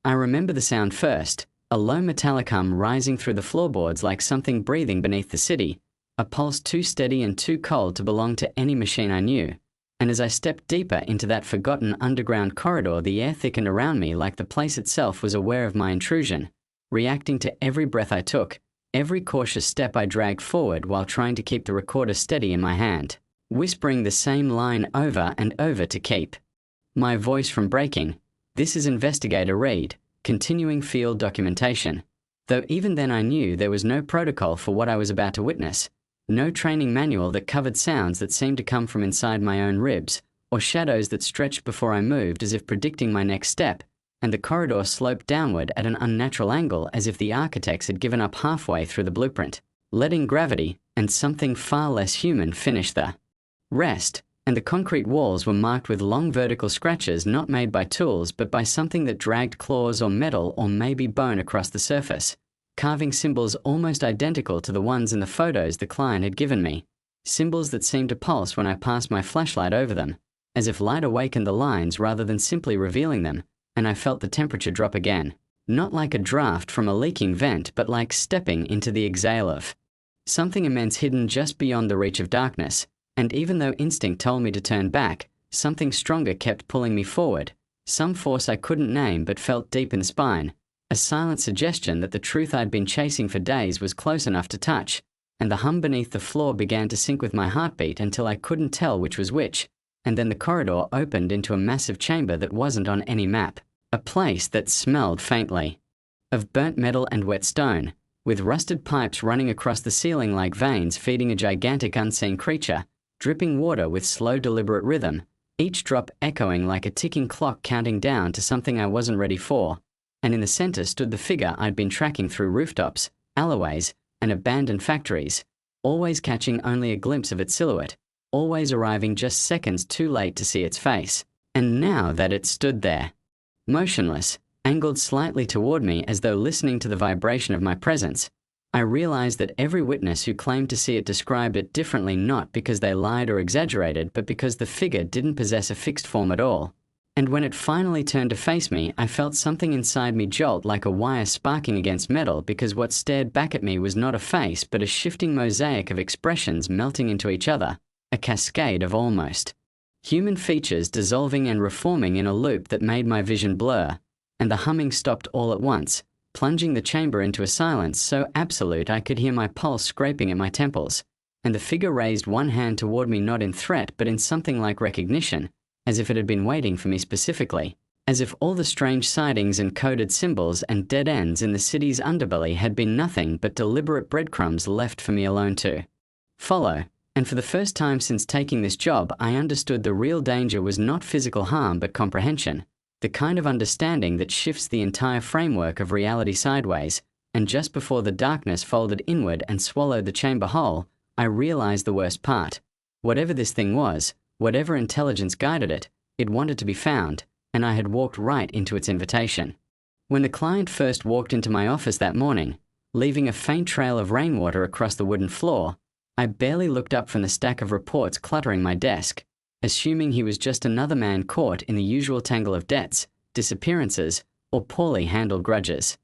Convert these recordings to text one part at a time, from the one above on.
I remember the sound first, a low metallic hum rising through the floorboards like something breathing beneath the city, a pulse too steady and too cold to belong to any machine I knew. And as I stepped deeper into that forgotten underground corridor, the air thickened around me like the place itself was aware of my intrusion, reacting to every breath I took, every cautious step I dragged forward while trying to keep the recorder steady in my hand, whispering the same line over and over to keep my voice from breaking. This is Investigator Read, continuing field documentation. Though even then I knew there was no protocol for what I was about to witness. No training manual that covered sounds that seemed to come from inside my own ribs, or shadows that stretched before I moved as if predicting my next step, and the corridor sloped downward at an unnatural angle as if the architects had given up halfway through the blueprint, letting gravity and something far less human finish the rest, and the concrete walls were marked with long vertical scratches not made by tools but by something that dragged claws or metal or maybe bone across the surface, carving symbols almost identical to the ones in the photos the client had given me, symbols that seemed to pulse when I passed my flashlight over them, as if light awakened the lines rather than simply revealing them, and I felt the temperature drop again, not like a draft from a leaking vent but like stepping into the exhale of something immense hidden just beyond the reach of darkness, and even though instinct told me to turn back, something stronger kept pulling me forward, some force I couldn't name but felt deep in the spine, a silent suggestion that the truth I'd been chasing for days was close enough to touch, and the hum beneath the floor began to sync with my heartbeat until I couldn't tell which was which, and then the corridor opened into a massive chamber that wasn't on any map, a place that smelled faintly of burnt metal and wet stone, with rusted pipes running across the ceiling like veins feeding a gigantic unseen creature, dripping water with slow deliberate rhythm, each drop echoing like a ticking clock counting down to something I wasn't ready for. And in the center stood the figure I'd been tracking through rooftops, alleyways, and abandoned factories, always catching only a glimpse of its silhouette, always arriving just seconds too late to see its face. And now that it stood there, motionless, angled slightly toward me as though listening to the vibration of my presence, I realized that every witness who claimed to see it described it differently, not because they lied or exaggerated, but because the figure didn't possess a fixed form at all. And when it finally turned to face me, I felt something inside me jolt like a wire sparking against metal, because what stared back at me was not a face but a shifting mosaic of expressions melting into each other, a cascade of almost human features dissolving and reforming in a loop that made my vision blur, and the humming stopped all at once, plunging the chamber into a silence so absolute I could hear my pulse scraping at my temples, and the figure raised one hand toward me not in threat but in something like recognition, as if it had been waiting for me specifically, as if all the strange sightings and coded symbols and dead ends in the city's underbelly had been nothing but deliberate breadcrumbs left for me alone to follow. And for the first time since taking this job, I understood the real danger was not physical harm but comprehension, the kind of understanding that shifts the entire framework of reality sideways. And just before the darkness folded inward and swallowed the chamber whole, I realized the worst part. Whatever this thing was, whatever intelligence guided it, it wanted to be found, and I had walked right into its invitation. When the client first walked into my office that morning, leaving a faint trail of rainwater across the wooden floor, I barely looked up from the stack of reports cluttering my desk, assuming he was just another man caught in the usual tangle of debts, disappearances, or poorly handled grudges.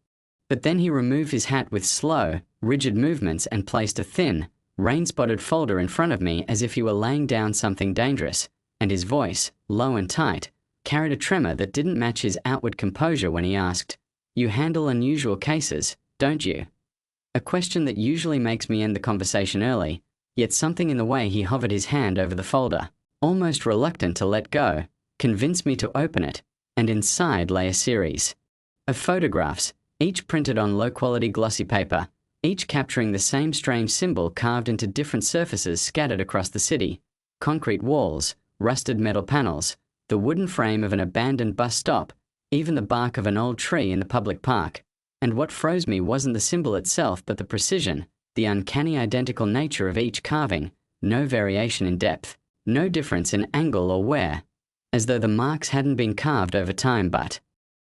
But then he removed his hat with slow, rigid movements and placed a thin, rain-spotted folder in front of me as if he were laying down something dangerous, and his voice, low and tight, carried a tremor that didn't match his outward composure when he asked, "You handle unusual cases, don't you?" A question that usually makes me end the conversation early, yet something in the way he hovered his hand over the folder, almost reluctant to let go, convinced me to open it, and inside lay a series of photographs, each printed on low-quality glossy paper, each capturing the same strange symbol carved into different surfaces scattered across the city: concrete walls, rusted metal panels, the wooden frame of an abandoned bus stop, even the bark of an old tree in the public park. And what froze me wasn't the symbol itself but the precision, the uncanny identical nature of each carving, no variation in depth, no difference in angle or wear, as though the marks hadn't been carved over time but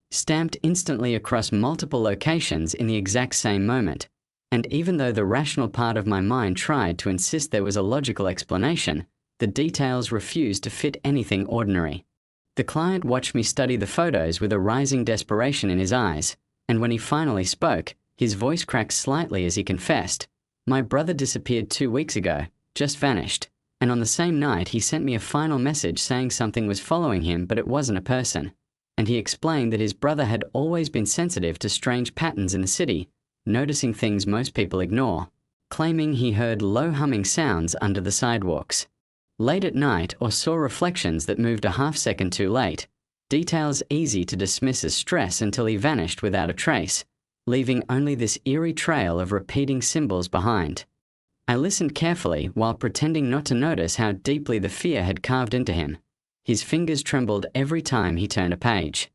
stamped instantly across multiple locations in the exact same moment. And even though the rational part of my mind tried to insist there was a logical explanation, the details refused to fit anything ordinary. The client watched me study the photos with a rising desperation in his eyes, and when he finally spoke, his voice cracked slightly as he confessed, "My brother disappeared 2 weeks ago, just vanished, and on the same night he sent me a final message saying something was following him but it wasn't a person." And he explained that his brother had always been sensitive to strange patterns in the city, noticing things most people ignore, claiming he heard low humming sounds under the sidewalks late at night or saw reflections that moved a half-second too late, details easy to dismiss as stress until he vanished without a trace, leaving only this eerie trail of repeating symbols behind. I listened carefully while pretending not to notice how deeply the fear had carved into him. His fingers trembled every time he turned a page.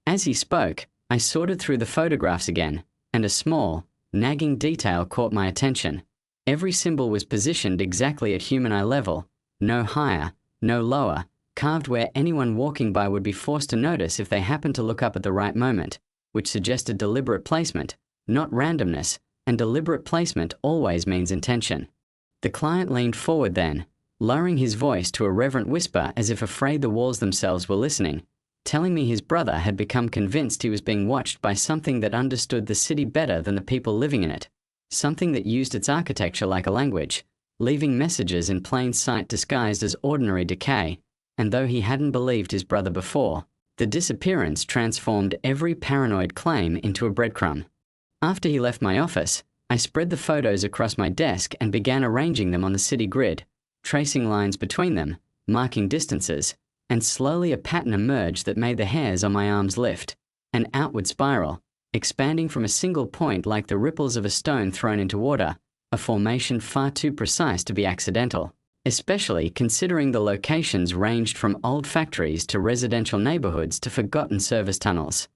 As he spoke, I sorted through the photographs again, and a small, nagging detail caught my attention. Every symbol was positioned exactly at human eye level, no higher, no lower, carved where anyone walking by would be forced to notice if they happened to look up at the right moment, which suggested deliberate placement, not randomness, and deliberate placement always means intention. The client leaned forward then, lowering his voice to a reverent whisper as if afraid the walls themselves were listening, telling me his brother had become convinced he was being watched by something that understood the city better than the people living in it, something that used its architecture like a language, leaving messages in plain sight disguised as ordinary decay, and though he hadn't believed his brother before, the disappearance transformed every paranoid claim into a breadcrumb. After he left my office, I spread the photos across my desk and began arranging them on the city grid, tracing lines between them, marking distances, and slowly a pattern emerged that made the hairs on my arms lift, an outward spiral, expanding from a single point like the ripples of a stone thrown into water, a formation far too precise to be accidental, especially considering the locations ranged from old factories to residential neighborhoods to forgotten service tunnels.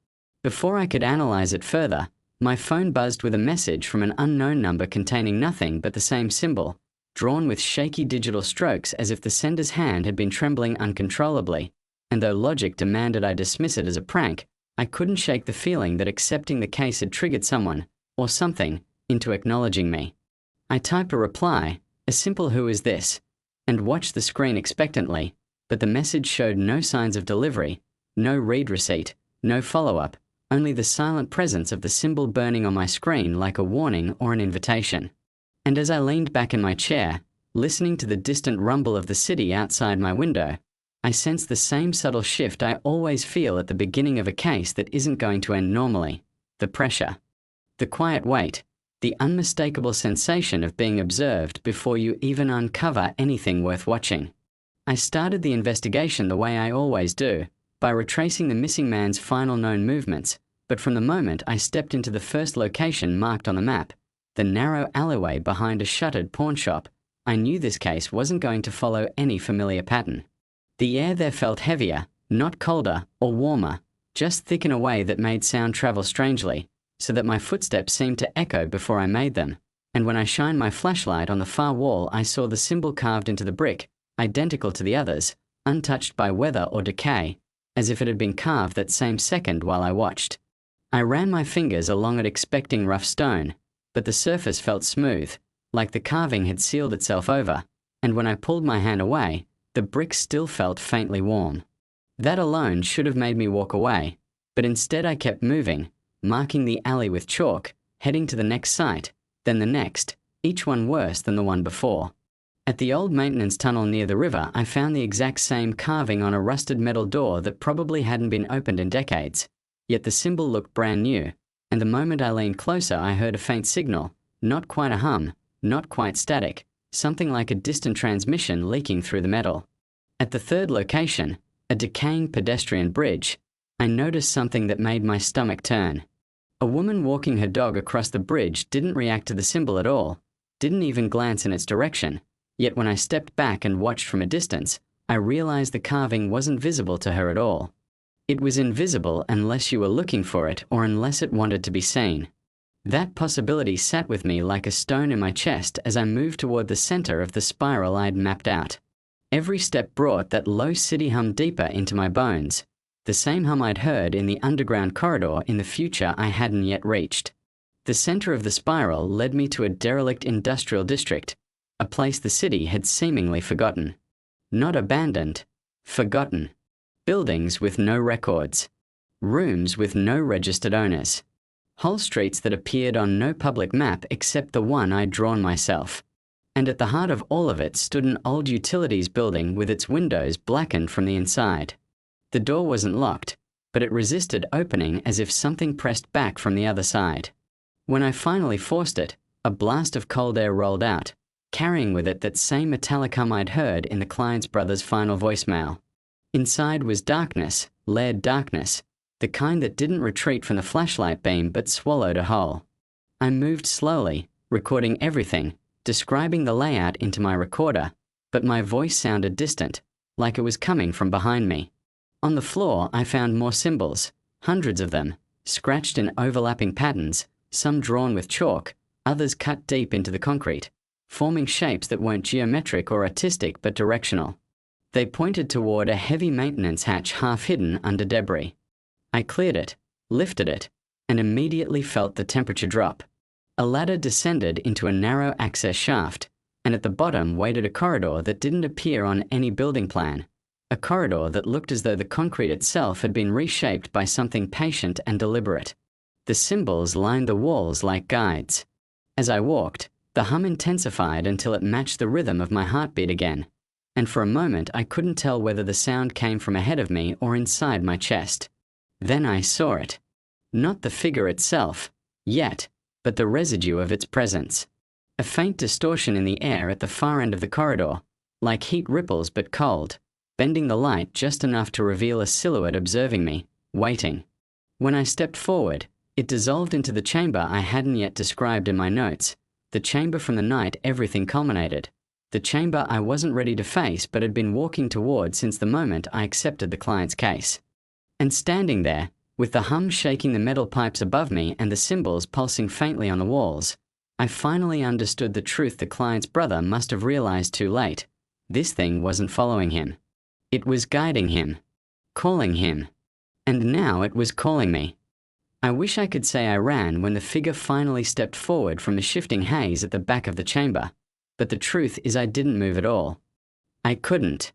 Before I could analyze it further, my phone buzzed with a message from an unknown number containing nothing but the same symbol, drawn with shaky digital strokes as if the sender's hand had been trembling uncontrollably, and though logic demanded I dismiss it as a prank, I couldn't shake the feeling that accepting the case had triggered someone, or something, into acknowledging me. I typed a reply, a simple "Who is this?" and watched the screen expectantly, but the message showed no signs of delivery, no read receipt, no follow-up, only the silent presence of the symbol burning on my screen like a warning or an invitation. And as I leaned back in my chair, listening to the distant rumble of the city outside my window, I sensed the same subtle shift I always feel at the beginning of a case that isn't going to end normally: the pressure, the quiet wait, the unmistakable sensation of being observed before you even uncover anything worth watching. I started the investigation the way I always do, by retracing the missing man's final known movements, but from the moment I stepped into the first location marked on the map, the narrow alleyway behind a shuttered pawn shop, I knew this case wasn't going to follow any familiar pattern. The air there felt heavier, not colder or warmer, just thick in a way that made sound travel strangely, so that my footsteps seemed to echo before I made them, and when I shined my flashlight on the far wall I saw the symbol carved into the brick, identical to the others, untouched by weather or decay, as if it had been carved that same second while I watched. I ran my fingers along it expecting rough stone, but the surface felt smooth, like the carving had sealed itself over, and when I pulled my hand away, the brick still felt faintly warm. That alone should have made me walk away, but instead I kept moving, marking the alley with chalk, heading to the next site, then the next, each one worse than the one before. At the old maintenance tunnel near the river, I found the exact same carving on a rusted metal door that probably hadn't been opened in decades, yet the symbol looked brand new, and the moment I leaned closer I heard a faint signal, not quite a hum, not quite static, something like a distant transmission leaking through the metal. At the third location, a decaying pedestrian bridge, I noticed something that made my stomach turn. A woman walking her dog across the bridge didn't react to the symbol at all, didn't even glance in its direction, yet when I stepped back and watched from a distance, I realized the carving wasn't visible to her at all. It was invisible unless you were looking for it or unless it wanted to be seen. That possibility sat with me like a stone in my chest as I moved toward the center of the spiral I'd mapped out. Every step brought that low city hum deeper into my bones, the same hum I'd heard in the underground corridor in the future I hadn't yet reached. The center of the spiral led me to a derelict industrial district, a place the city had seemingly forgotten. Not abandoned, forgotten. buildings with no records, rooms with no registered owners, whole streets that appeared on no public map except the one I'd drawn myself. And at the heart of all of it stood an old utilities building with its windows blackened from the inside. The door wasn't locked, but it resisted opening as if something pressed back from the other side. When I finally forced it, a blast of cold air rolled out, carrying with it that same metallic hum I'd heard in the client's brother's final voicemail. Inside was darkness, layered darkness, the kind that didn't retreat from the flashlight beam but swallowed a whole. I moved slowly, recording everything, describing the layout into my recorder, but my voice sounded distant, like it was coming from behind me. On the floor, I found more symbols, hundreds of them, scratched in overlapping patterns, some drawn with chalk, others cut deep into the concrete, forming shapes that weren't geometric or artistic but directional. They pointed toward a heavy maintenance hatch half hidden under debris. I cleared it, lifted it, and immediately felt the temperature drop. A ladder descended into a narrow access shaft, and at the bottom waited a corridor that didn't appear on any building plan, a corridor that looked as though the concrete itself had been reshaped by something patient and deliberate. The symbols lined the walls like guides. As I walked, the hum intensified until it matched the rhythm of my heartbeat again, and for a moment I couldn't tell whether the sound came from ahead of me or inside my chest. Then I saw it. Not the figure itself, yet, but the residue of its presence. A faint distortion in the air at the far end of the corridor, like heat ripples but cold, bending the light just enough to reveal a silhouette observing me, waiting. When I stepped forward, it dissolved into the chamber I hadn't yet described in my notes, the chamber from the night everything culminated, the chamber I wasn't ready to face but had been walking toward since the moment I accepted the client's case. And standing there, with the hum shaking the metal pipes above me and the symbols pulsing faintly on the walls, I finally understood the truth the client's brother must have realized too late. This thing wasn't following him. It was guiding him, calling him. And now it was calling me. I wish I could say I ran when the figure finally stepped forward from the shifting haze at the back of the chamber, but the truth is I didn't move at all. I couldn't.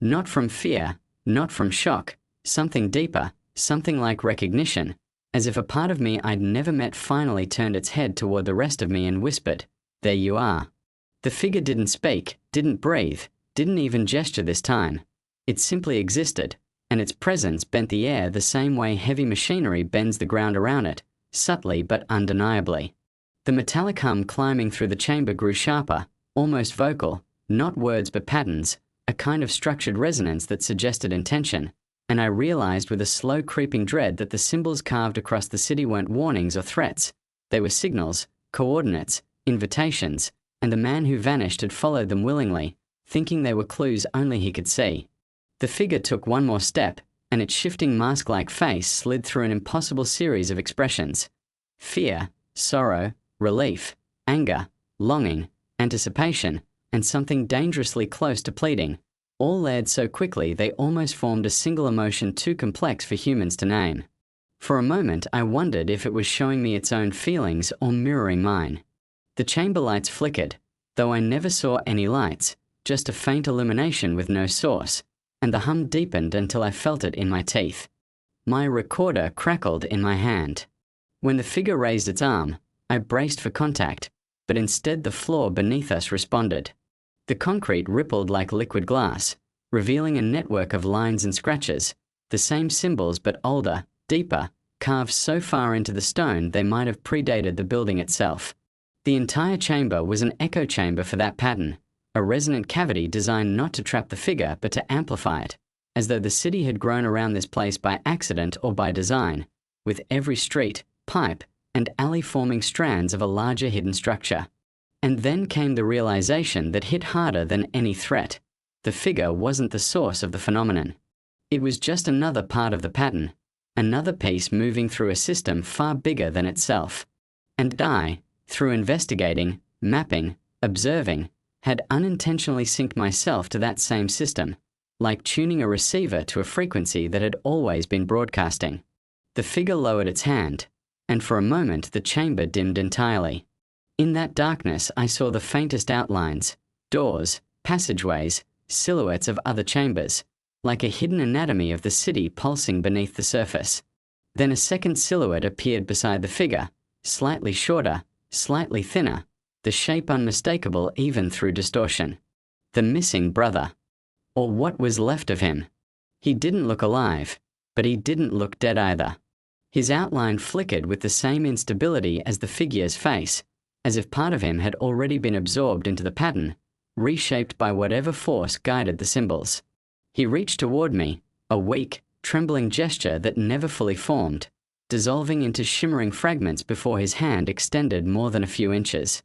Not from fear, not from shock, something deeper, something like recognition, as if a part of me I'd never met finally turned its head toward the rest of me and whispered, "There you are." The figure didn't speak, didn't breathe, didn't even gesture this time. It simply existed, and its presence bent the air the same way heavy machinery bends the ground around it, subtly but undeniably. The metallic hum climbing through the chamber grew sharper, almost vocal, not words but patterns, a kind of structured resonance that suggested intention, and I realized with a slow creeping dread that the symbols carved across the city weren't warnings or threats. They were signals, coordinates, invitations, and the man who vanished had followed them willingly, thinking they were clues only he could see. The figure took one more step, and its shifting mask-like face slid through an impossible series of expressions. Fear, sorrow, relief, anger, longing, anticipation, and something dangerously close to pleading, all layered so quickly they almost formed a single emotion too complex for humans to name. For a moment I wondered if it was showing me its own feelings or mirroring mine. The chamber lights flickered, though I never saw any lights, just a faint illumination with no source, and the hum deepened until I felt it in my teeth. My recorder crackled in my hand. When the figure raised its arm, I braced for contact, but instead the floor beneath us responded. The concrete rippled like liquid glass, revealing a network of lines and scratches, the same symbols but older, deeper, carved so far into the stone they might have predated the building itself. The entire chamber was an echo chamber for that pattern, a resonant cavity designed not to trap the figure but to amplify it, as though the city had grown around this place by accident or by design, with every street, pipe, and alley forming strands of a larger hidden structure. And then came the realization that hit harder than any threat. The figure wasn't the source of the phenomenon. It was just another part of the pattern, another piece moving through a system far bigger than itself. And I, through investigating, mapping, observing, had unintentionally synced myself to that same system, like tuning a receiver to a frequency that had always been broadcasting. The figure lowered its hand, and for a moment the chamber dimmed entirely. In that darkness I saw the faintest outlines, doors, passageways, silhouettes of other chambers, like a hidden anatomy of the city pulsing beneath the surface. Then a second silhouette appeared beside the figure, slightly shorter, slightly thinner, the shape unmistakable even through distortion. The missing brother. Or what was left of him. He didn't look alive, but he didn't look dead either. His outline flickered with the same instability as the figure's face, as if part of him had already been absorbed into the pattern, reshaped by whatever force guided the symbols. He reached toward me, a weak, trembling gesture that never fully formed, dissolving into shimmering fragments before his hand extended more than a few inches.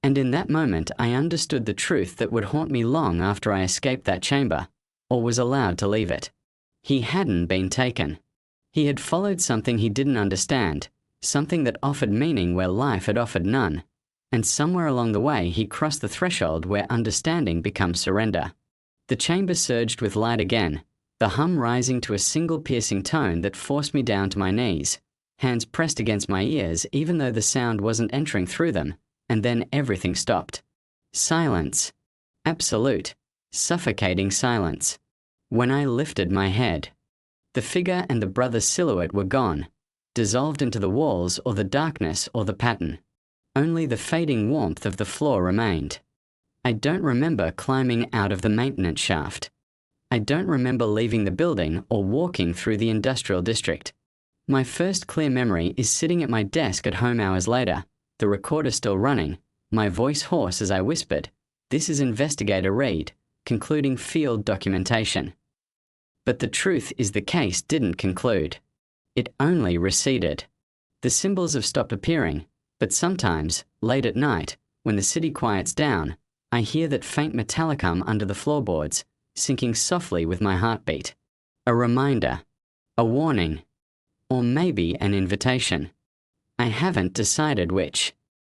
And in that moment I understood the truth that would haunt me long after I escaped that chamber, or was allowed to leave it. He hadn't been taken. He had followed something he didn't understand, something that offered meaning where life had offered none, and somewhere along the way he crossed the threshold where understanding becomes surrender. The chamber surged with light again, the hum rising to a single piercing tone that forced me down to my knees, hands pressed against my ears even though the sound wasn't entering through them, and then everything stopped. Silence. Absolute, suffocating silence. When I lifted my head, the figure and the brother's silhouette were gone, dissolved into the walls or the darkness or the pattern. Only the fading warmth of the floor remained. I don't remember climbing out of the maintenance shaft. I don't remember leaving the building or walking through the industrial district. My first clear memory is sitting at my desk at home hours later, the recorder still running, my voice hoarse as I whispered, "This is Investigator Reed, concluding field documentation." But the truth is the case didn't conclude. It only receded. The symbols have stopped appearing, but sometimes, late at night, when the city quiets down, I hear that faint metallic hum under the floorboards, sinking softly with my heartbeat. A reminder, a warning, or maybe an invitation. I haven't decided which.